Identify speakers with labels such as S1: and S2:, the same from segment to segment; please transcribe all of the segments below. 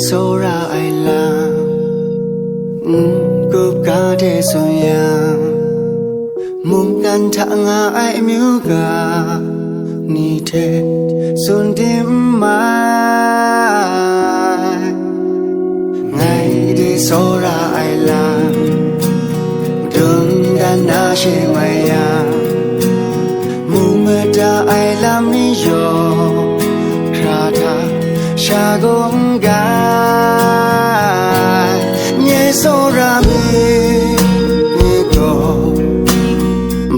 S1: so ra ai làm cướp cả thế xuân yang mong gan thang ai miêu cả ni thế xuân đêm mai ngày đi so ra ai làm đường đàn na she mày ya mong mơ ta ai làm ni yo ra tha cha gom gai nhẹ so ra mi go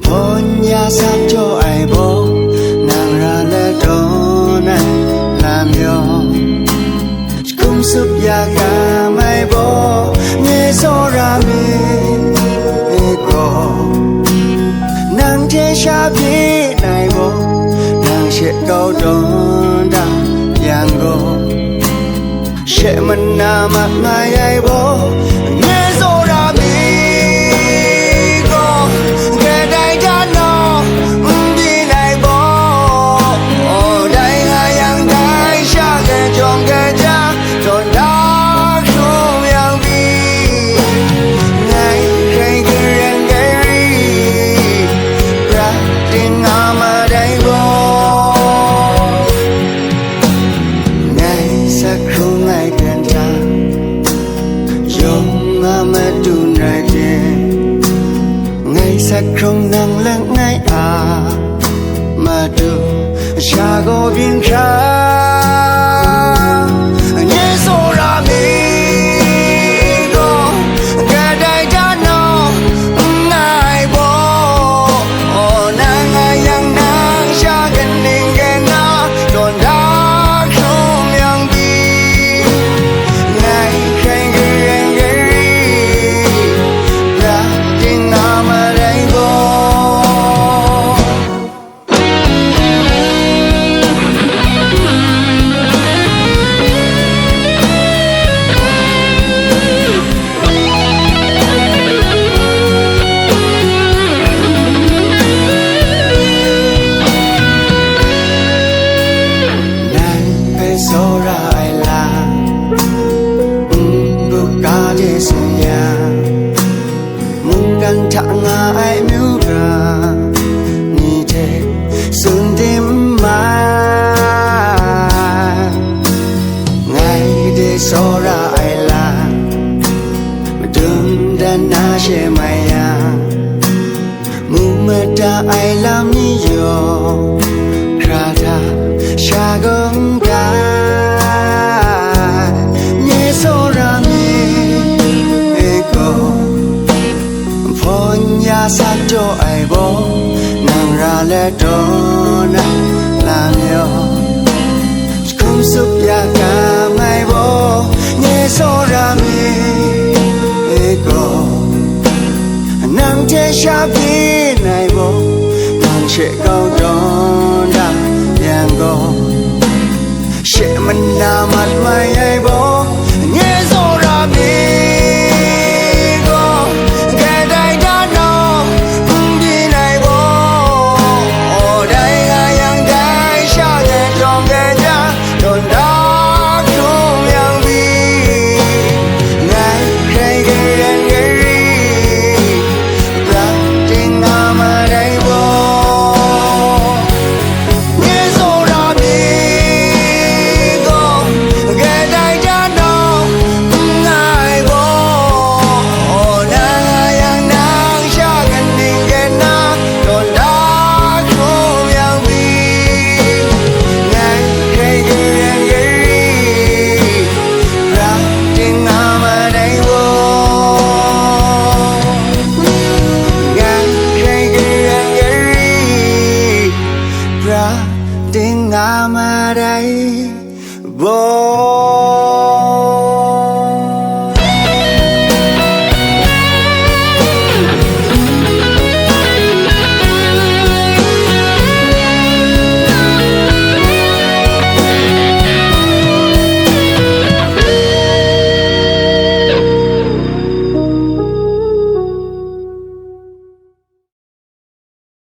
S1: phong ya sắp cho ai bo nàng ra lẽ đó này làm yo cũng giúp ya cả mai bo nhẹ so ra mi go nàng thế cha biết này bo nàng sẽ câu đón đã yang go sẽ mình nằm mai ai bo nghe rồi ra mi go nghe đây đã nó đi này bo ở đây ngay yang đây cha nghe trong cái cha rồi đã không yang đi ngày ngày cái riêng cái ri ra tin ngắm ở đây bo không ai gần ta dùng mà tu nai đê ngày sắc không năng lặng ngày mà tu cha go biến ra nhẹ so ra mi go cái đây đã nó ngày bo nàng ai yang nàng cha gần ninh cái na còn đã so ra ai làm bước cả thế xuân ya mong gan thang ai miêu cả ni thế xuân đêm mai ngày để so ra ai làm đường đàn na she mày ya mong mơ ta ai làm ni yo ra ra cha gom ya sắp cho ai bo nàng ra lẽ đó này làm yo không giúp ya cả mai bo nhẹ so ra mi go nàng thế cha biết này bo nàng sẽ câu đó đã yang go sẽ mình làm mặt mai ai bo